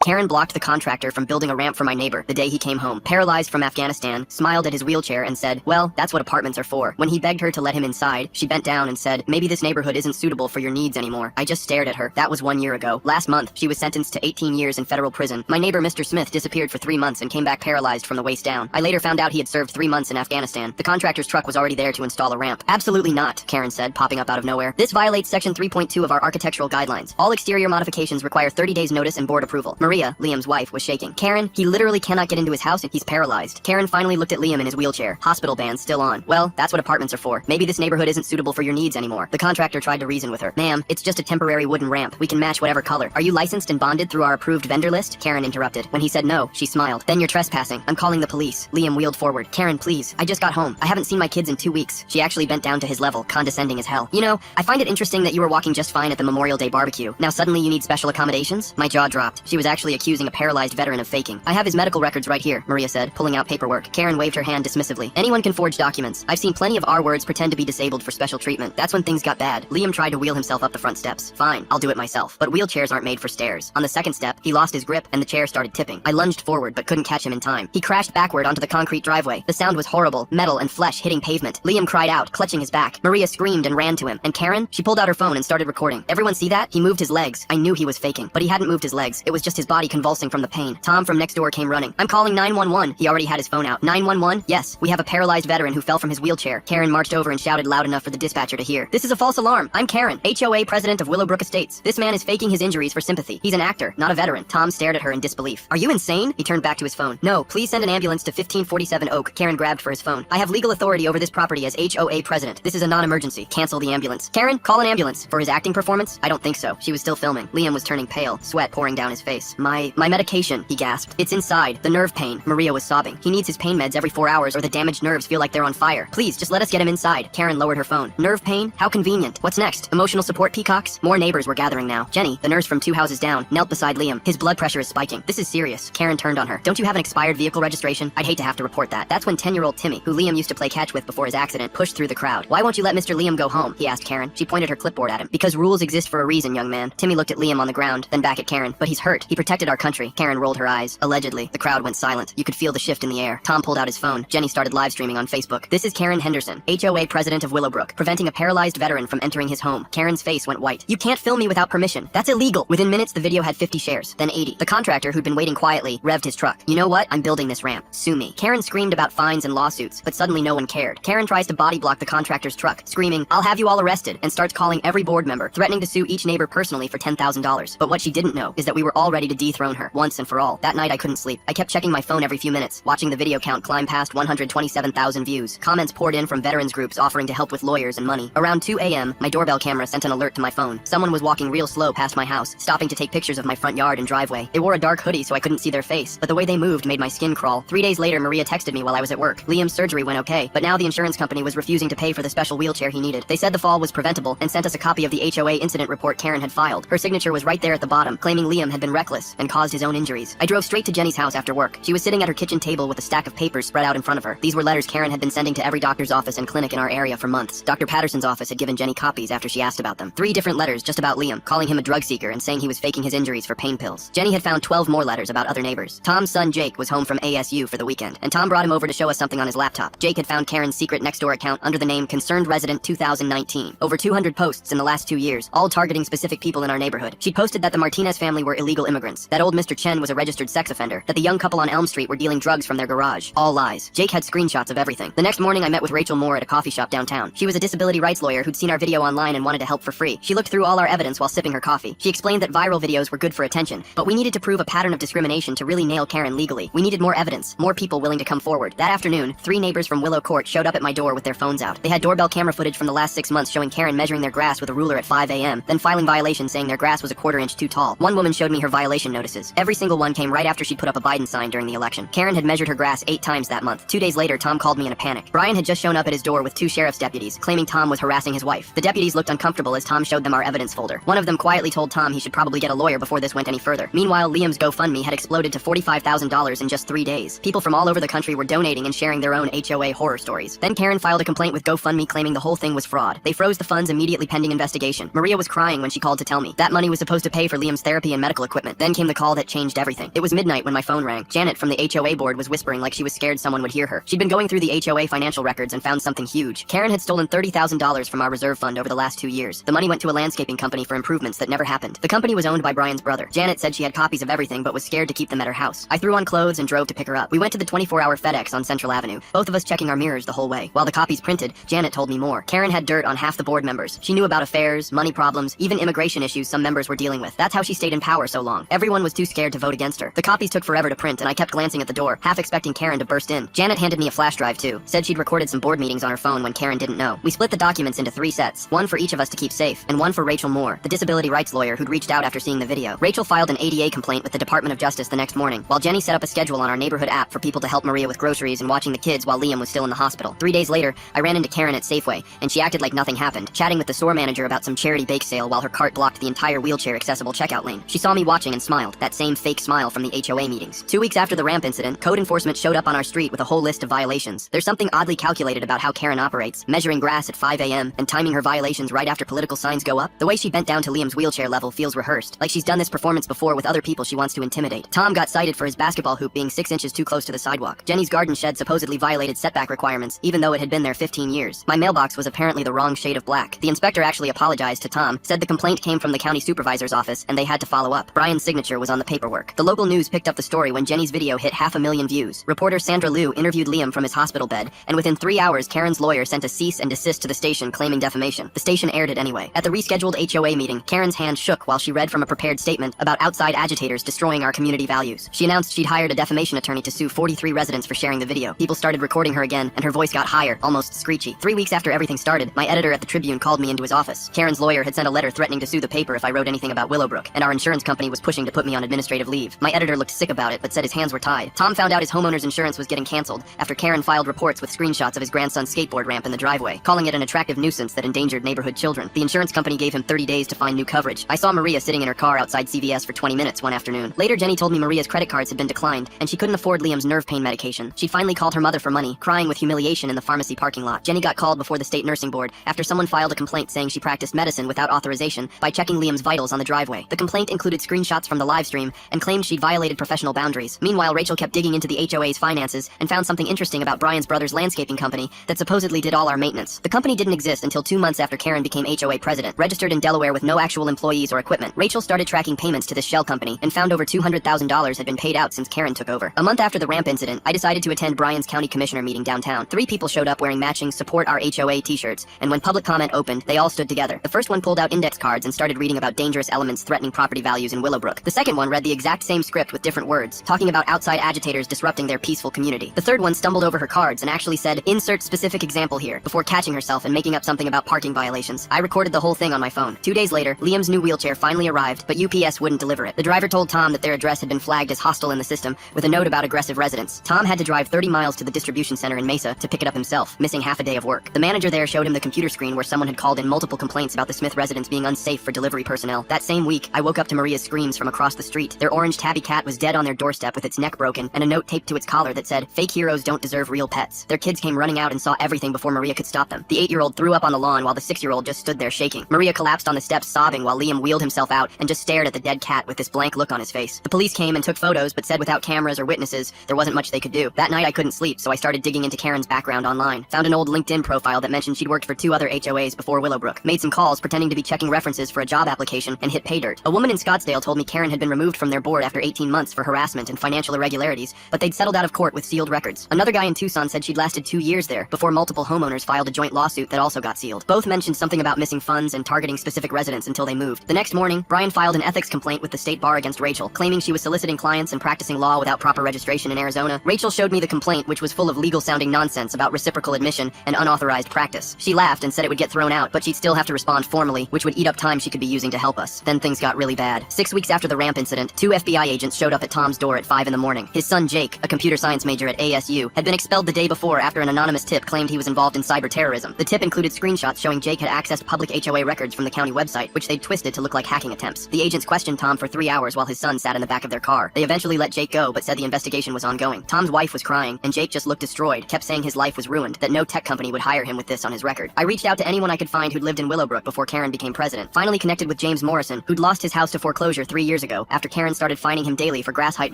Karen blocked the contractor from building a ramp for my neighbor the day he came home, paralyzed from Afghanistan, smiled at his wheelchair and said, well, that's what apartments are for. When he begged her to let him inside, she bent down and said, maybe this neighborhood isn't suitable for your needs anymore. I just stared at her. That was 1 year ago. Last month, she was sentenced to 18 years in federal prison. My neighbor, Mr. Smith, disappeared for 3 months and came back paralyzed from the waist down. I later found out he had served 3 months in Afghanistan. The contractor's truck was already there to install a ramp. Absolutely not, Karen said, popping up out of nowhere. This violates Section 3.2 of our architectural guidelines. All exterior modifications require 30 days notice and board approval. Maria, Liam's wife, was shaking. Karen, he literally cannot get into his house and he's paralyzed. Karen finally looked at Liam in his wheelchair. Hospital band still on. Well, that's what apartments are for. Maybe this neighborhood isn't suitable for your needs anymore. The contractor tried to reason with her. Ma'am, it's just a temporary wooden ramp. We can match whatever color. Are you licensed and bonded through our approved vendor list? Karen interrupted. When he said no, she smiled. Then you're trespassing. I'm calling the police. Liam wheeled forward. Karen, please. I just got home. I haven't seen my kids in 2 weeks. She actually bent down to his level, condescending as hell. You know, I find it interesting that you were walking just fine at the Memorial Day barbecue. Now suddenly you need special accommodations? My jaw dropped. She was actually accusing a paralyzed veteran of faking. I have his medical records right here, Maria said, pulling out paperwork. Karen waved her hand dismissively. Anyone can forge documents. I've seen plenty of R words pretend to be disabled for special treatment. That's when things got bad. Liam tried to wheel himself up the front steps. Fine, I'll do it myself. But wheelchairs aren't made for stairs. On the second step, he lost his grip and the chair started tipping. I lunged forward but couldn't catch him in time. He crashed backward onto the concrete driveway. The sound was horrible, metal and flesh hitting pavement. Liam cried out, clutching his back. Maria screamed and ran to him. And Karen? She pulled out her phone and started recording. Everyone see that? He moved his legs. I knew he was faking, but he hadn't moved his legs. It was just his body convulsing from the pain. Tom from next door came running. I'm calling 911. He already had his phone out. 911? Yes, we have a paralyzed veteran who fell from his wheelchair. Karen marched over and shouted loud enough for the dispatcher to hear. This is a false alarm. I'm Karen, HOA president of Willowbrook Estates. This man is faking his injuries for sympathy. He's an actor, not a veteran. Tom stared at her in disbelief. Are you insane? He turned back to his phone. No, please send an ambulance to 1547 Oak. Karen grabbed for his phone. I have legal authority over this property as HOA president. This is a non-emergency. Cancel the ambulance. Karen, call an ambulance. For his acting performance? I don't think so. She was still filming. Liam was turning pale, sweat pouring down his face. My medication, he gasped. It's inside. The nerve pain. Maria was sobbing. He needs his pain meds every 4 hours or the damaged nerves feel like they're on fire. Please, just let us get him inside. Karen lowered her phone. Nerve pain? How convenient. What's next? Emotional support peacocks? More neighbors were gathering now. Jenny, the nurse from 2 houses down, knelt beside Liam. His blood pressure is spiking. This is serious. Karen turned on her. Don't you have an expired vehicle registration? I'd hate to have to report that. That's when 10-year-old Timmy, who Liam used to play catch with before his accident, pushed through the crowd. Why won't you let Mr. Liam go home? He asked Karen. She pointed her clipboard at him. Because rules exist for a reason, young man. Timmy looked at Liam on the ground, then back at Karen. But he's hurt. He protected our country. Karen rolled her eyes. Allegedly. The crowd went silent. You could feel the shift in the air. Tom pulled out his phone. Jenny started live streaming on Facebook. This is Karen Henderson, HOA president of Willowbrook, preventing a paralyzed veteran from entering his home. Karen's face went white. You can't film me without permission. That's illegal. Within minutes, the video had 50 shares, then 80. The contractor, who'd been waiting quietly, revved his truck. You know what? I'm building this ramp. Sue me. Karen screamed about fines and lawsuits, but suddenly no one cared. Karen tries to body block the contractor's truck, screaming, I'll have you all arrested, and starts calling every board member, threatening to sue each neighbor personally for $10,000. But what she didn't know is that we were all ready to dethrone her, once and for all. That night I couldn't sleep. I kept checking my phone every few minutes, watching the video count climb past 127,000 views. Comments poured in from veterans groups offering to help with lawyers and money. Around 2 a.m., my doorbell camera sent an alert to my phone. Someone was walking real slow past my house, stopping to take pictures of my front yard and driveway. They wore a dark hoodie so I couldn't see their face, but the way they moved made my skin crawl. 3 days later, Maria texted me while I was at work. Liam's surgery went okay, but now the insurance company was refusing to pay for the special wheelchair he needed. They said the fall was preventable and sent us a copy of the HOA incident report Karen had filed. Her signature was right there at the bottom, claiming Liam had been reckless and caused his own injuries. I drove straight to Jenny's house after work. She was sitting at her kitchen table with a stack of papers spread out in front of her. These were letters Karen had been sending to every doctor's office and clinic in our area for months. Dr. Patterson's office had given Jenny copies after she asked about them. 3 different letters just about Liam, calling him a drug seeker and saying he was faking his injuries for pain pills. Jenny had found 12 more letters about other neighbors. Tom's son Jake was home from ASU for the weekend, and Tom brought him over to show us something on his laptop. Jake had found Karen's secret Nextdoor account under the name Concerned Resident 2019. Over 200 posts in the last 2 years, all targeting specific people in our neighborhood. She'd posted that the Martinez family were illegal immigrants, that old Mr. Chen was a registered sex offender, that the young couple on Elm Street were dealing drugs from their garage. All lies. Jake had screenshots of everything. The next morning I met with Rachel Moore at a coffee shop downtown. She was a disability rights lawyer who'd seen our video online and wanted to help for free. She looked through all our evidence while sipping her coffee. She explained that viral videos were good for attention, but we needed to prove a pattern of discrimination to really nail Karen legally. We needed more evidence, more people willing to come forward. That afternoon, 3 neighbors from Willow Court showed up at my door with their phones out. They had doorbell camera footage from the last 6 months showing Karen measuring their grass with a ruler at 5 a.m., then filing violations saying their grass was a 1/4 inch too tall. One woman showed me her violation notices. Every single one came right after she put up a Biden sign during the election. Karen had measured her grass 8 times that month. 2 days later, Tom called me in a panic. Brian had just shown up at his door with 2 sheriff's deputies, claiming Tom was harassing his wife. The deputies looked uncomfortable as Tom showed them our evidence folder. One of them quietly told Tom he should probably get a lawyer before this went any further. Meanwhile, Liam's GoFundMe had exploded to $45,000 in just 3 days. People from all over the country were donating and sharing their own HOA horror stories. Then Karen filed a complaint with GoFundMe claiming the whole thing was fraud. They froze the funds immediately pending investigation. Maria was crying when she called to tell me. That money was supposed to pay for Liam's therapy and medical equipment. Then came the call that changed everything. It was midnight when my phone rang. Janet from the HOA board was whispering like she was scared someone would hear her. She'd been going through the HOA financial records and found something huge. Karen had stolen $30,000 from our reserve fund over the last 2 years. The money went to a landscaping company for improvements that never happened. The company was owned by Brian's brother. Janet said she had copies of everything but was scared to keep them at her house. I threw on clothes and drove to pick her up. We went to the 24-hour FedEx on Central Avenue, both of us checking our mirrors the whole way. While the copies printed, Janet told me more. Karen had dirt on half the board members. She knew about affairs, money problems, even immigration issues some members were dealing with. That's how she stayed in power so long. Everyone was too scared to vote against her. The copies took forever to print, and I kept glancing at the door, half expecting Karen to burst in. Janet handed me a flash drive too. Said she'd recorded some board meetings on her phone when Karen didn't know. We split the documents into 3 sets, one for each of us to keep safe, and one for Rachel Moore, the disability rights lawyer who'd reached out after seeing the video. Rachel filed an ADA complaint with the Department of Justice the next morning, while Jenny set up a schedule on our neighborhood app for people to help Maria with groceries and watching the kids while Liam was still in the hospital. 3 days later, I ran into Karen at Safeway, and she acted like nothing happened, chatting with the store manager about some charity bake sale while her cart blocked the entire wheelchair-accessible checkout lane. She saw me watching and smiled, that same fake smile from the HOA meetings. 2 weeks after the ramp incident, code enforcement showed up on our street with a whole list of violations. There's something oddly calculated about how Karen operates, measuring grass at 5 a.m. and timing her violations right after political signs go up. The way she bent down to Liam's wheelchair level feels rehearsed, like she's done this performance before with other people she wants to intimidate. Tom got cited for his basketball hoop being 6 inches too close to the sidewalk. Jenny's garden shed supposedly violated setback requirements, even though it had been there 15 years. My mailbox was apparently the wrong shade of black. The inspector actually apologized to Tom, said the complaint came from the county supervisor's office, and they had to follow up. Brian's signature was on the paperwork. The local news picked up the story when Jenny's video hit 500,000 views. Reporter Sandra Liu interviewed Liam from his hospital bed, and within 3 hours, Karen's lawyer sent a cease and desist to the station claiming defamation. The station aired it anyway. At the rescheduled HOA meeting, Karen's hand shook while she read from a prepared statement about outside agitators destroying our community values. She announced she'd hired a defamation attorney to sue 43 residents for sharing the video. People started recording her again, and her voice got higher, almost screechy. 3 weeks after everything started, my editor at the Tribune called me into his office. Karen's lawyer had sent a letter threatening to sue the paper if I wrote anything about Willowbrook, and our insurance company was pushing to put me on administrative leave. My editor looked sick about it, but said his hands were tied. Tom found out his homeowner's insurance was getting canceled after Karen filed reports with screenshots of his grandson's skateboard ramp in the driveway, calling it an attractive nuisance that endangered neighborhood children. The insurance company gave him 30 days to find new coverage. I saw Maria sitting in her car outside CVS for 20 minutes one afternoon. Later, Jenny told me Maria's credit cards had been declined, and she couldn't afford Liam's nerve pain medication. She finally called her mother for money, crying with humiliation in the pharmacy parking lot. Jenny got called before the state nursing board after someone filed a complaint saying she practiced medicine without authorization by checking Liam's vitals on the driveway. The complaint included screenshots from the live stream and claimed she'd violated professional boundaries. Meanwhile, Rachel kept digging into the HOA's finances and found something interesting about Brian's brother's landscaping company that supposedly did all our maintenance. The company didn't exist until 2 months after Karen became HOA president, registered in Delaware with no actual employees or equipment. Rachel started tracking payments to this shell company and found over $200,000 had been paid out since Karen took over. A month after the ramp incident, I decided to attend Brian's county commissioner meeting downtown. 3 people showed up wearing matching Support Our HOA t-shirts, and when public comment opened, they all stood together. The first one pulled out index cards and started reading about dangerous elements threatening property values in Willowbrook. The second one read the exact same script with different words, talking about outside agitators disrupting their peaceful community. The third one stumbled over her cards and actually said, "Insert specific example here," before catching herself and making up something about parking violations. I recorded the whole thing on my phone. 2 days later, Liam's new wheelchair finally arrived, but UPS wouldn't deliver it. The driver told Tom that their address had been flagged as hostile in the system, with a note about aggressive residents. Tom had to drive 30 miles to the distribution center in Mesa to pick it up himself, missing half a day of work. The manager there showed him the computer screen where someone had called in multiple complaints about the Smith residents being unsafe for delivery personnel. That same week, I woke up to Maria's screams from across the street. Their orange tabby cat was dead on their doorstep with its neck broken, and a note taped to its collar that said, "Fake heroes don't deserve real pets." Their kids came running out and saw everything before Maria could stop them. The 8-year-old threw up on the lawn while the 6-year-old just stood there shaking. Maria collapsed on the steps sobbing while Liam wheeled himself out and just stared at the dead cat with this blank look on his face. The police came and took photos, but said without cameras or witnesses, there wasn't much they could do. That night I couldn't sleep, so I started digging into Karen's background online. Found an old LinkedIn profile that mentioned she'd worked for 2 other HOAs before Willowbrook. Made some calls pretending to be checking references for a job application and hit pay dirt. A woman in Scottsdale told me Karen had been removed from their board after 18 months for harassment and financial irregularities, but they'd settled out of court with sealed records. Another guy in Tucson said she'd lasted 2 years there before multiple homeowners filed a joint lawsuit that also got sealed. Both mentioned something about missing funds and targeting specific residents until they moved. The next morning, Brian filed an ethics complaint with the state bar against Rachel, claiming she was soliciting clients and practicing law without proper registration in Arizona. Rachel showed me the complaint, which was full of legal-sounding nonsense about reciprocal admission and unauthorized practice. She laughed and said it would get thrown out, but she'd still have to respond formally, which would eat up time she could be using to help us. Then things got really bad. 6 weeks after the ramp incident, 2 FBI agents showed up at Tom's door at 5 in the morning. His son Jake, a computer science major at ASU, had been expelled the day before after an anonymous tip claimed he was involved in cyber terrorism. The tip included screenshots showing Jake had accessed public HOA records from the county website, which they'd twisted to look like hacking attempts. The agents questioned Tom for 3 hours while his son sat in the back of their car. They eventually let Jake go, but said the investigation was ongoing. Tom's wife was crying, and Jake just looked destroyed, kept saying his life was ruined, that no tech company would hire him with this on his record. I reached out to anyone I could find who'd lived in Willowbrook before Karen became president. Finally connected with James Morrison, who'd lost his house to foreclosure 3 years ago ago, after Karen started fining him daily for grass height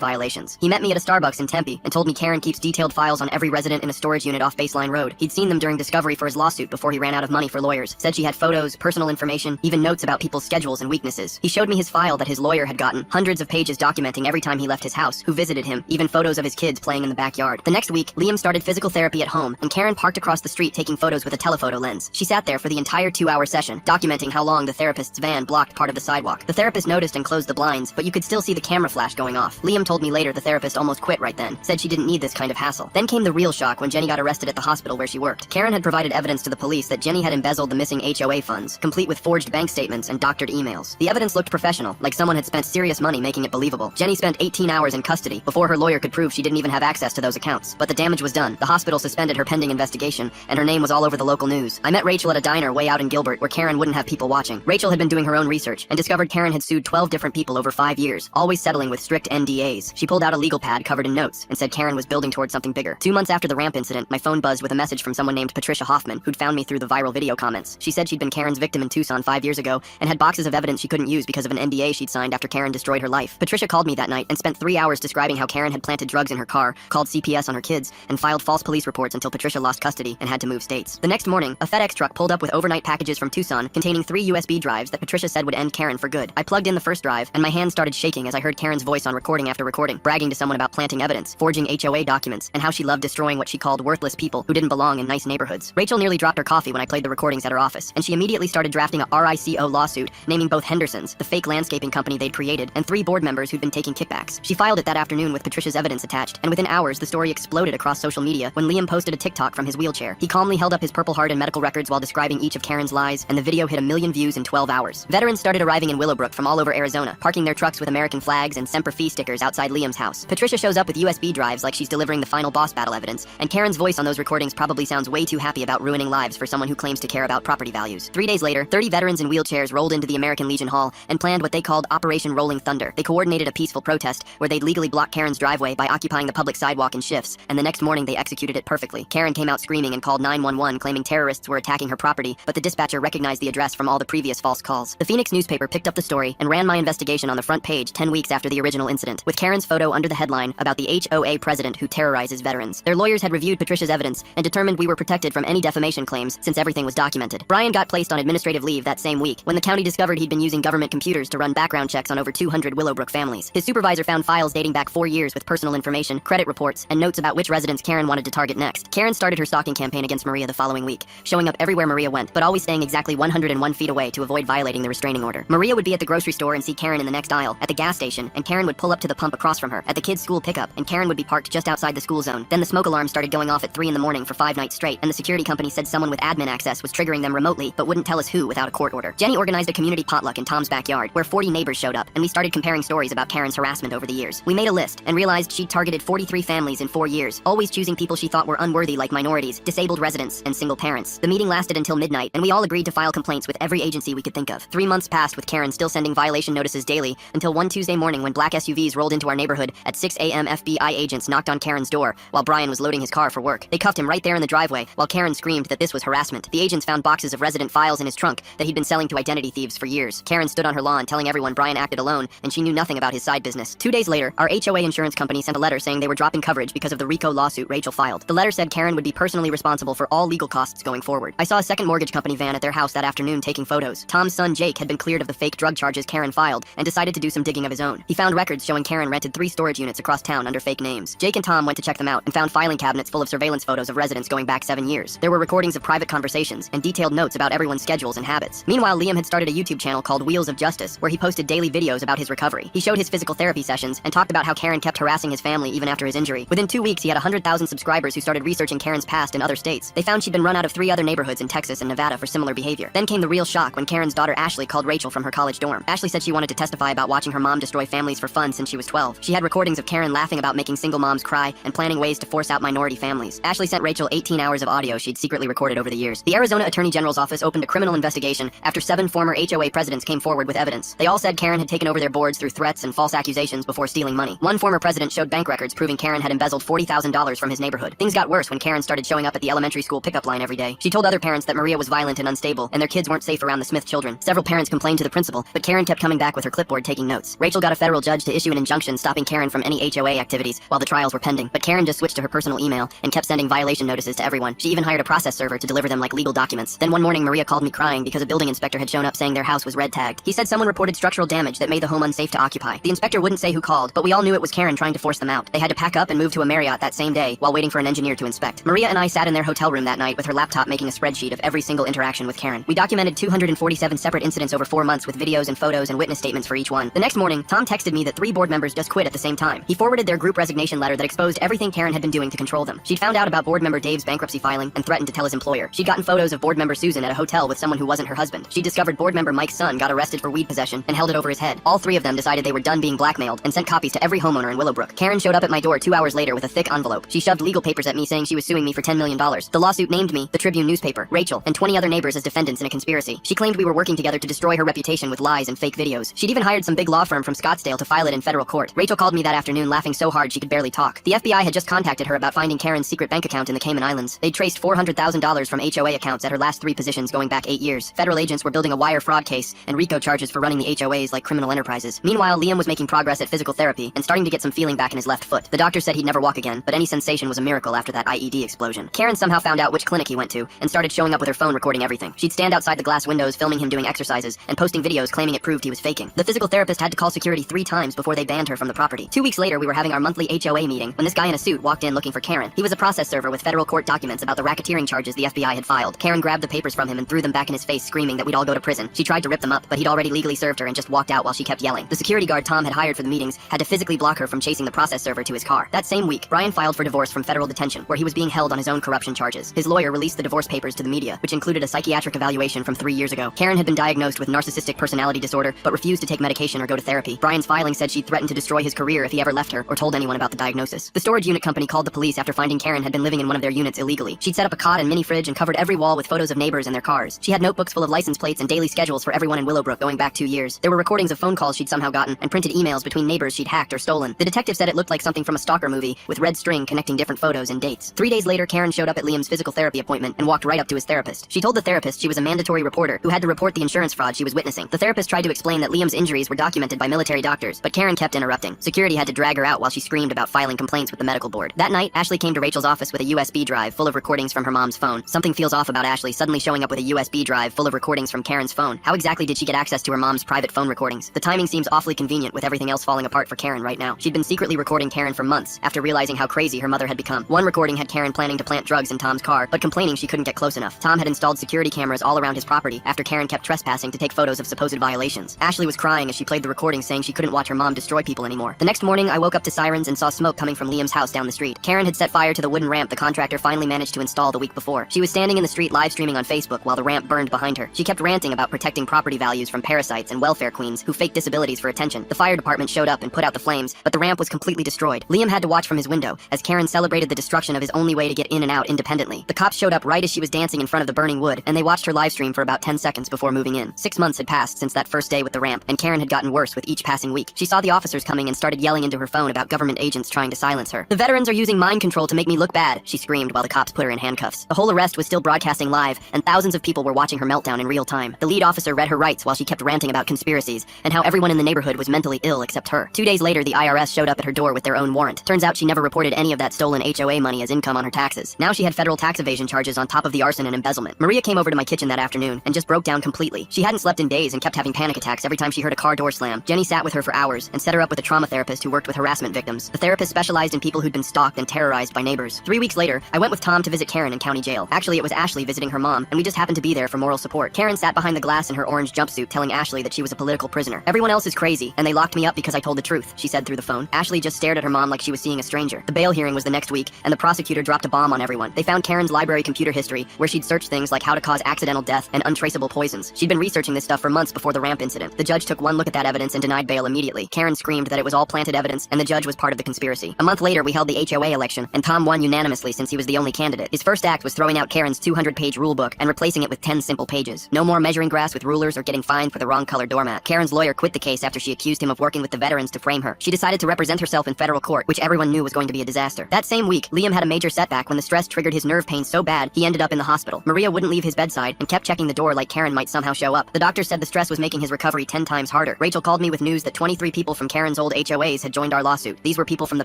violations. He met me at a Starbucks in Tempe and told me Karen keeps detailed files on every resident in a storage unit off Baseline Road. He'd seen them during discovery for his lawsuit before he ran out of money for lawyers. Said she had photos, personal information, even notes about people's schedules and weaknesses. He showed me his file that his lawyer had gotten, hundreds of pages documenting every time he left his house, who visited him, even photos of his kids playing in the backyard. The next week, Liam started physical therapy at home, and Karen parked across the street taking photos with a telephoto lens. She sat there for the entire 2-hour session, documenting how long the therapist's van blocked part of the sidewalk. The therapist noticed and closed the blinds, but you could still see the camera flash going off. Liam told me later the therapist almost quit right then, said she didn't need this kind of hassle. Then came the real shock when Jenny got arrested at the hospital where she worked. Karen had provided evidence to the police that Jenny had embezzled the missing HOA funds, complete with forged bank statements and doctored emails. The evidence looked professional, like someone had spent serious money making it believable. Jenny spent 18 hours in custody before her lawyer could prove she didn't even have access to those accounts. But the damage was done. The hospital suspended her pending investigation, and her name was all over the local news. I met Rachel at a diner way out in Gilbert where Karen wouldn't have people watching. Rachel had been doing her own research and discovered Karen had sued 12 different people over 5 years, always settling with strict NDAs. She pulled out a legal pad covered in notes and said Karen was building towards something bigger. 2 months after the ramp incident, my phone buzzed with a message from someone named Patricia Hoffman, who'd found me through the viral video comments. She said she'd been Karen's victim in Tucson 5 years ago and had boxes of evidence she couldn't use because of an NDA she'd signed after Karen destroyed her life. Patricia called me that night and spent 3 hours describing how Karen had planted drugs in her car, called CPS on her kids, and filed false police reports until Patricia lost custody and had to move states. The next morning, a FedEx truck pulled up with overnight packages from Tucson containing 3 USB drives that Patricia said would end Karen for good. I plugged in the first drive, and my hands started shaking as I heard Karen's voice on recording after recording, bragging to someone about planting evidence, forging HOA documents, and how she loved destroying what she called worthless people who didn't belong in nice neighborhoods. Rachel nearly dropped her coffee when I played the recordings at her office, and she immediately started drafting a RICO lawsuit, naming both Henderson's, the fake landscaping company they'd created, and 3 board members who'd been taking kickbacks. She filed it that afternoon with Patricia's evidence attached, and within hours the story exploded across social media when Liam posted a TikTok from his wheelchair. He calmly held up his Purple Heart and medical records while describing each of Karen's lies, and the video hit 1 million views in 12 hours. Veterans started arriving in Willowbrook from all over Arizona, parking their trucks with American flags and Semper Fi stickers outside Liam's house. Patricia shows up with USB drives like she's delivering the final boss battle evidence, and Karen's voice on those recordings probably sounds way too happy about ruining lives for someone who claims to care about property values. 3 days later, 30 veterans in wheelchairs rolled into the American Legion Hall and planned what they called Operation Rolling Thunder. They coordinated a peaceful protest where they'd legally block Karen's driveway by occupying the public sidewalk in shifts, and the next morning they executed it perfectly. Karen came out screaming and called 911, claiming terrorists were attacking her property, but the dispatcher recognized the address from all the previous false calls. The Phoenix newspaper picked up the story and ran my investigation on the front page 10 weeks after the original incident, with Karen's photo under the headline about the HOA president who terrorizes veterans. Their lawyers had reviewed Patricia's evidence and determined we were protected from any defamation claims since everything was documented. Brian got placed on administrative leave that same week when the county discovered he'd been using government computers to run background checks on over 200 Willowbrook families. His supervisor found files dating back 4 years with personal information, credit reports, and notes about which residents Karen wanted to target next. Karen started her stalking campaign against Maria the following week, showing up everywhere Maria went, but always staying exactly 101 feet away to avoid violating the restraining order. Maria would be at the grocery store and see Karen in the next aisle, at the gas station, and Karen would pull up to the pump across from her, at the kids' school pickup, and Karen would be parked just outside the school zone. Then the smoke alarm started going off at 3 in the morning for 5 nights straight, and the security company said someone with admin access was triggering them remotely, but wouldn't tell us who without a court order. Jenny organized a community potluck in Tom's backyard, where 40 neighbors showed up, and we started comparing stories about Karen's harassment over the years. We made a list, and realized she'd targeted 43 families in 4 years, always choosing people she thought were unworthy like minorities, disabled residents, and single parents. The meeting lasted until midnight, and we all agreed to file complaints with every agency we could think of. 3 months passed with Karen still sending violation notices daily, until one Tuesday morning when black SUVs rolled into our neighborhood at 6 a.m. FBI agents knocked on Karen's door while Brian was loading his car for work. They cuffed him right there in the driveway while Karen screamed that this was harassment. The agents found boxes of resident files in his trunk that he'd been selling to identity thieves for years. Karen stood on her lawn telling everyone Brian acted alone and she knew nothing about his side business. 2 days later, our HOA insurance company sent a letter saying they were dropping coverage because of the RICO lawsuit Rachel filed. The letter said Karen would be personally responsible for all legal costs going forward. I saw a second mortgage company van at their house that afternoon taking photos. Tom's son Jake had been cleared of the fake drug charges Karen filed and decided to do some digging of his own. He found records showing Karen rented 3 storage units across town under fake names. Jake and Tom went to check them out and found filing cabinets full of surveillance photos of residents going back 7 years. There were recordings of private conversations and detailed notes about everyone's schedules and habits. Meanwhile, Liam had started a YouTube channel called Wheels of Justice, where he posted daily videos about his recovery. He showed his physical therapy sessions and talked about how Karen kept harassing his family even after his injury. Within 2 weeks, he had 100,000 subscribers who started researching Karen's past in other states. They found she'd been run out of 3 other neighborhoods in Texas and Nevada for similar behavior. Then came the real shock when Karen's daughter Ashley called Rachel from her college dorm. Ashley said she wanted to testify about watching her mom destroy families for fun since she was 12. She had recordings of Karen laughing about making single moms cry and planning ways to force out minority families. Ashley sent Rachel 18 hours of audio she'd secretly recorded over the years. The Arizona Attorney General's office opened a criminal investigation after 7 former HOA presidents came forward with evidence. They all said Karen had taken over their boards through threats and false accusations before stealing money. One former president showed bank records proving Karen had embezzled $40,000 from his neighborhood. Things got worse when Karen started showing up at the elementary school pickup line every day. She told other parents that Maria was violent and unstable, and their kids weren't safe around the Smith children. Several parents complained to the principal, but Karen kept coming back with her clipboard blackboard taking notes. Rachel got a federal judge to issue an injunction stopping Karen from any HOA activities while the trials were pending, but Karen just switched to her personal email and kept sending violation notices to everyone. She even hired a process server to deliver them like legal documents. Then one morning, Maria called me crying because a building inspector had shown up saying their house was red tagged. He said someone reported structural damage that made the home unsafe to occupy. The inspector wouldn't say who called, but we all knew it was Karen trying to force them out. They had to pack up and move to a Marriott that same day while waiting for an engineer to inspect. Maria and I sat in their hotel room that night with her laptop making a spreadsheet of every single interaction with Karen. We documented 247 separate incidents over 4 months with videos and photos and witness statements for each one. The next morning, Tom texted me that 3 board members just quit at the same time. He forwarded their group resignation letter that exposed everything Karen had been doing to control them. She'd found out about board member Dave's bankruptcy filing and threatened to tell his employer. She'd gotten photos of board member Susan at a hotel with someone who wasn't her husband. She discovered board member Mike's son got arrested for weed possession and held it over his head. All 3 of them decided they were done being blackmailed and sent copies to every homeowner in Willowbrook. Karen showed up at my door 2 hours later with a thick envelope. She shoved legal papers at me saying she was suing me for $10 million. The lawsuit named me, the Tribune newspaper, Rachel, and 20 other neighbors as defendants in a conspiracy. She claimed we were working together to destroy her reputation with lies and fake videos. She'd even hired some big law firm from Scottsdale to file it in federal court. Rachel called me that afternoon laughing so hard she could barely talk. The FBI had just contacted her about finding Karen's secret bank account in the Cayman Islands. They'd traced $400,000 from HOA accounts at her last 3 positions going back 8 years. Federal agents were building a wire fraud case and RICO charges for running the HOAs like criminal enterprises. Meanwhile, Liam was making progress at physical therapy and starting to get some feeling back in his left foot. The doctor said he'd never walk again, but any sensation was a miracle after that IED explosion. Karen somehow found out which clinic he went to and started showing up with her phone recording everything. She'd stand outside the glass windows filming him doing exercises and posting videos claiming it proved he was faking. The physical therapist had to call security 3 times before they banned her from the property. 2 weeks later, we were having our monthly HOA meeting when this guy in a suit walked in looking for Karen. He was a process server with federal court documents about the racketeering charges the FBI had filed. Karen grabbed the papers from him and threw them back in his face, screaming that we'd all go to prison. She tried to rip them up, but he'd already legally served her and just walked out while she kept yelling. The security guard Tom had hired for the meetings had to physically block her from chasing the process server to his car. That same week, Brian filed for divorce from federal detention, where he was being held on his own corruption charges. His lawyer released the divorce papers to the media, which included a psychiatric evaluation from 3 years ago. Karen had been diagnosed with narcissistic personality disorder, but refused to take medication or go to therapy. Brian's filing said she'd threatened to destroy his career if he ever left her or told anyone about the diagnosis. The storage unit company called the police after finding Karen had been living in one of their units illegally. She'd set up a cot and mini fridge and covered every wall with photos of neighbors and their cars. She had notebooks full of license plates and daily schedules for everyone in Willowbrook going back 2 years. There were recordings of phone calls she'd somehow gotten and printed emails between neighbors she'd hacked or stolen. The detective said it looked like something from a stalker movie with red string connecting different photos and dates. 3 days later, Karen showed up at Liam's physical therapy appointment and walked right up to his therapist. She told the therapist she was a mandatory reporter who had to report the insurance fraud she was witnessing. The therapist tried to explain that Liam's injuries were documented by military doctors, but Karen kept interrupting. Security had to drag her out while she screamed about filing complaints with the medical board. That night, Ashley came to Rachel's office with a USB drive full of recordings from her mom's phone. Something feels off about Ashley suddenly showing up with a USB drive full of recordings from Karen's phone. How exactly did she get access to her mom's private phone recordings? The timing seems awfully convenient with everything else falling apart for Karen right now. She'd been secretly recording Karen for months after realizing how crazy her mother had become. One recording had Karen planning to plant drugs in Tom's car, but complaining she couldn't get close enough. Tom had installed security cameras all around his property after Karen kept trespassing to take photos of supposed violations. Ashley was crying as she played the recording, saying she couldn't watch her mom destroy people anymore. The next morning, I woke up to sirens and saw smoke coming from Liam's house down the street. Karen had set fire to the wooden ramp the contractor finally managed to install the week before. She was standing in the street live streaming on Facebook while the ramp burned behind her. She kept ranting about protecting property values from parasites and welfare queens who fake disabilities for attention. The fire department showed up and put out the flames, but the ramp was completely destroyed. Liam had to watch from his window as Karen celebrated the destruction of his only way to get in and out independently. The cops showed up right as she was dancing in front of the burning wood, and they watched her live stream for about 10 seconds before moving in. 6 months had passed since that first day with the ramp, and Karen had gotten worse with each passing week. She saw the officers coming and started yelling into her phone about government agents trying to silence her. "The veterans are using mind control to make me look bad," she screamed while the cops put her in handcuffs. The whole arrest was still broadcasting live, and thousands of people were watching her meltdown in real time. The lead officer read her rights while she kept ranting about conspiracies and how everyone in the neighborhood was mentally ill except her. 2 days later, the IRS showed up at her door with their own warrant. Turns out she never reported any of that stolen HOA money as income on her taxes. Now she had federal tax evasion charges on top of the arson and embezzlement. Maria came over to my kitchen that afternoon and just broke down completely. She hadn't slept in days and kept having panic attacks every time she heard a car door slam. Jenny sat with her for hours and set her up with a trauma therapist who worked with harassment victims. The therapist specialized in people who'd been stalked and terrorized by neighbors. 3 weeks later, I went with Tom to visit Karen in county jail. Actually, it was Ashley visiting her mom, and we just happened to be there for moral support. Karen sat behind the glass in her orange jumpsuit telling Ashley that she was a political prisoner. "Everyone else is crazy, and they locked me up because I told the truth," she said through the phone. Ashley just stared at her mom like she was seeing a stranger. The bail hearing was the next week, and the prosecutor dropped a bomb on everyone. They found Karen's library computer history, where she'd searched things like how to cause accidental death and untraceable poisons. She'd been researching this stuff for months before the ramp incident. The judge took one look at that evidence and denied bail immediately. Karen screamed that it was all planted evidence, and the judge was part of the conspiracy. A month later, we held the HOA election, and Tom won unanimously since he was the only candidate. His first act was throwing out Karen's 200-page rulebook and replacing it with 10 simple pages. No more measuring grass with rulers or getting fined for the wrong color doormat. Karen's lawyer quit the case after she accused him of working with the veterans to frame her. She decided to represent herself in federal court, which everyone knew was going to be a disaster. That same week, Liam had a major setback when the stress triggered his nerve pain so bad he ended up in the hospital. Maria wouldn't leave his bedside and kept checking the door like Karen might somehow show up. The doctor said the stress was making his recovery 10 times harder. harder. Rachel called me with news that 23 people from Karen's old HOAs had joined our lawsuit. These were people from the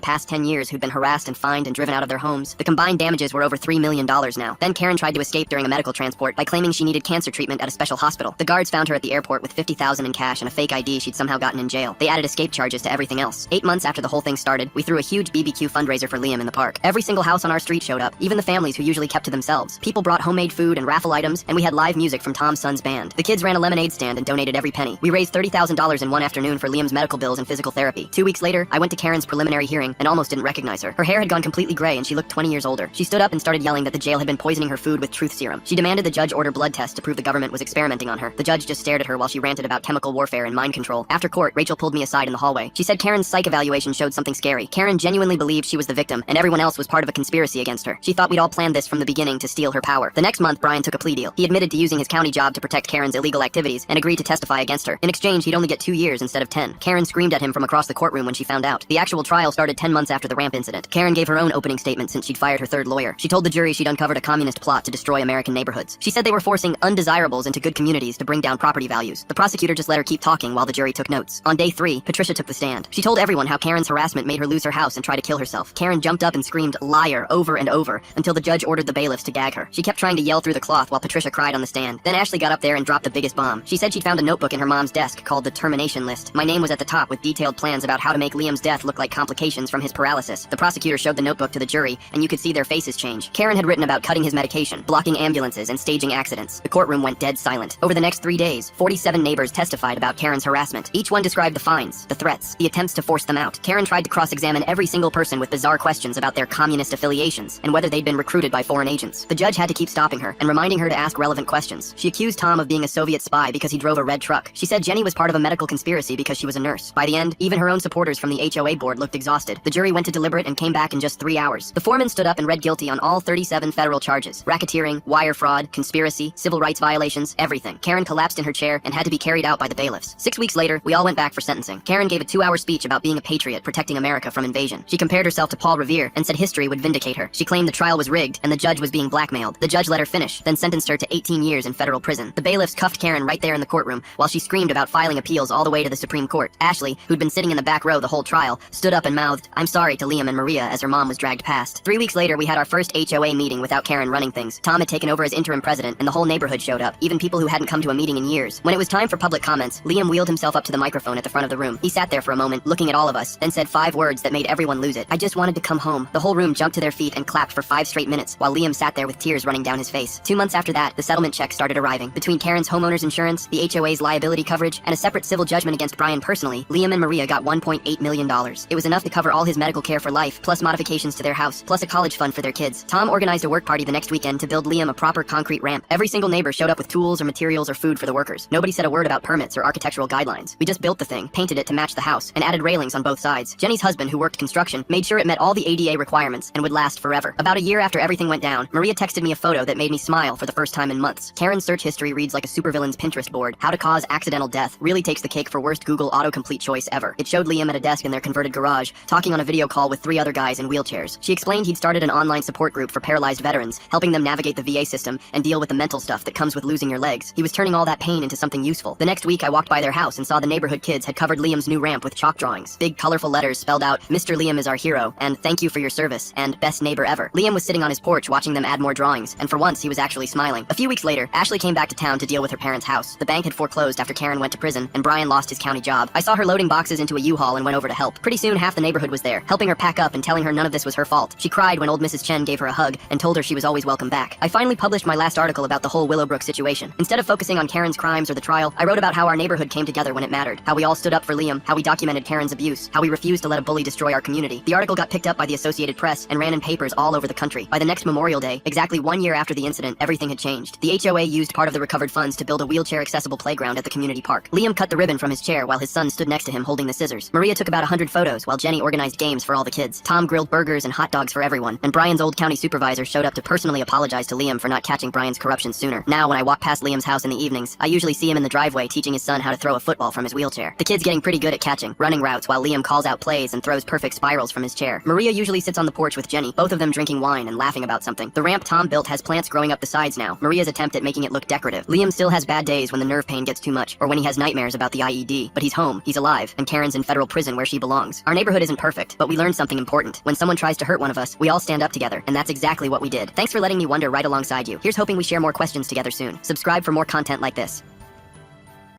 past 10 years who'd been harassed and fined and driven out of their homes. The combined damages were over $3 million now. Then Karen tried to escape during a medical transport by claiming she needed cancer treatment at a special hospital. The guards found her at the airport with $50,000 in cash and a fake ID she'd somehow gotten in jail. They added escape charges to everything else. 8 months after the whole thing started, we threw a huge BBQ fundraiser for Liam in the park. Every single house on our street showed up, even the families who usually kept to themselves. People brought homemade food and raffle items, and we had live music from Tom's son's band. The kids ran a lemonade stand and donated every penny. We raised $30,000 in one afternoon for Liam's medical bills and physical therapy. 2 weeks later, I went to Karen's preliminary hearing and almost didn't recognize her. Her hair had gone completely gray and she looked 20 years older. She stood up and started yelling that the jail had been poisoning her food with truth serum. She demanded the judge order blood tests to prove the government was experimenting on her. The judge just stared at her while she ranted about chemical warfare and mind control. After court, Rachel pulled me aside in the hallway. She said Karen's psych evaluation showed something scary. Karen genuinely believed she was the victim and everyone else was part of a conspiracy against her. She thought we'd all planned this from the beginning to steal her power. The next month, Brian took a plea deal. He admitted to using his county job to protect Karen's illegal activities and agreed to testify against her. In exchange, he'd only get 2 years instead of 10. Karen screamed at him from across the courtroom when she found out. The actual trial started 10 months after the ramp incident. Karen gave her own opening statement since she'd fired her third lawyer. She told the jury she'd uncovered a communist plot to destroy American neighborhoods. She said they were forcing undesirables into good communities to bring down property values. The prosecutor just let her keep talking while the jury took notes. On day 3, Patricia took the stand. She told everyone how Karen's harassment made her lose her house and try to kill herself. Karen jumped up and screamed liar over and over until the judge ordered the bailiffs to gag her. She kept trying to yell through the cloth while Patricia cried on the stand. Then Ashley got up there and dropped the biggest bomb. She said she'd found a notebook in her mom's desk called the termination list. My name was at the top with detailed plans about how to make Liam's death look like complications from his paralysis. The prosecutor showed the notebook to the jury and you could see their faces change. Karen had written about cutting his medication, blocking ambulances, and staging accidents. The courtroom went dead silent. Over the next 3 days, 47 neighbors testified about Karen's harassment. Each one described the fines, the threats, the attempts to force them out. Karen tried to cross-examine every single person with bizarre questions about their communist affiliations and whether they'd been recruited by foreign agents. The judge had to keep stopping her and reminding her to ask relevant questions. She accused Tom of being a Soviet spy because he drove a red truck. She said Jenny was part of a medical conspiracy because she was a nurse. By the end, even her own supporters from the HOA board looked exhausted. The jury went to deliberate and came back in just 3 hours. The foreman stood up and read guilty on all 37 federal charges: racketeering, wire fraud, conspiracy, civil rights violations, everything. Karen collapsed in her chair and had to be carried out by the bailiffs. 6 weeks later, we all went back for sentencing. Karen gave a 2-hour speech about being a patriot protecting America from invasion. She compared herself to Paul Revere and said history would vindicate her. She claimed the trial was rigged and the judge was being blackmailed. The judge let her finish, then sentenced her to 18 years in federal prison. The bailiffs cuffed Karen right there in the courtroom while she screamed about filing appeals all the way to the Supreme Court. Ashley, who'd been sitting in the back row the whole trial, stood up and mouthed, "I'm sorry," to Liam and Maria as her mom was dragged past. 3 weeks later, we had our first HOA meeting without Karen running things. Tom had taken over as interim president and the whole neighborhood showed up, even people who hadn't come to a meeting in years. When it was time for public comments, Liam wheeled himself up to the microphone at the front of the room. He sat there for a moment, looking at all of us, then said 5 words that made everyone lose it. "I just wanted to come home." The whole room jumped to their feet and clapped for 5 straight minutes, while Liam sat there with tears running down his face. 2 months after that, the settlement check started arriving. Between Karen's homeowner's insurance, the HOA's liability coverage, and a separate civil judgment against Brian personally, Liam and Maria got $1.8 million. It was enough to cover all his medical care for life, plus modifications to their house, plus a college fund for their kids. Tom organized a work party the next weekend to build Liam a proper concrete ramp. Every single neighbor showed up with tools or materials or food for the workers. Nobody said a word about permits or architectural guidelines. We just built the thing, painted it to match the house, and added railings on both sides. Jenny's husband, who worked construction, made sure it met all the ADA requirements and would last forever. About a year after everything went down, Maria texted me a photo that made me smile for the first time in months. Karen's search history reads like a supervillain's Pinterest board. How to cause accidental death really takes the cake for worst Google autocomplete choice ever. It showed Liam at a desk in their converted garage, talking on a video call with 3 other guys in wheelchairs. She explained he'd started an online support group for paralyzed veterans, helping them navigate the VA system and deal with the mental stuff that comes with losing your legs. He was turning all that pain into something useful. The next week, I walked by their house and saw the neighborhood kids had covered Liam's new ramp with chalk drawings. Big, colorful letters spelled out, "Mr. Liam is our hero," and "Thank you for your service," and "Best neighbor ever." Liam was sitting on his porch watching them add more drawings, and for once, he was actually smiling. A few weeks later, Ashley came back to town to deal with her parents' house. The bank had foreclosed after Karen went to prison, and Brian lost his county job. I saw her loading boxes into a U-Haul and went over to help. Pretty soon, half the neighborhood was there, helping her pack up and telling her none of this was her fault. She cried when old Mrs. Chen gave her a hug and told her she was always welcome back. I finally published my last article about the whole Willowbrook situation. Instead of focusing on Karen's crimes or the trial, I wrote about how our neighborhood came together when it mattered, how we all stood up for Liam, how we documented Karen's abuse, how we refused to let a bully destroy our community. The article got picked up by the Associated Press and ran in papers all over the country. By the next Memorial Day, exactly 1 year after the incident, everything had changed. The HOA used part of the recovered funds to build a wheelchair-accessible playground at the community park. Liam cut the ribbon from his chair while his son stood next to him holding the scissors. Maria took about 100 photos while Jenny organized games for all the kids. Tom grilled burgers and hot dogs for everyone, and Brian's old county supervisor showed up to personally apologize to Liam for not catching Brian's corruption sooner. Now, when I walk past Liam's house in the evenings, I usually see him in the driveway teaching his son how to throw a football from his wheelchair. The kid's getting pretty good at catching, running routes while Liam calls out plays and throws perfect spirals from his chair. Maria usually sits on the porch with Jenny, both of them drinking wine and laughing about something. The ramp Tom built has plants growing up the sides now, Maria's attempt at making it look decorative. Liam still has bad days when the nerve pain gets too much, or when he has nightmares nightmares about the IED, but he's home, he's alive, and Karen's in federal prison where she belongs. Our neighborhood isn't perfect, but we learned something important. When someone tries to hurt one of us, we all stand up together, and that's exactly what we did. Thanks for letting me wonder right alongside you. Here's hoping we share more questions together soon. Subscribe for more content like this.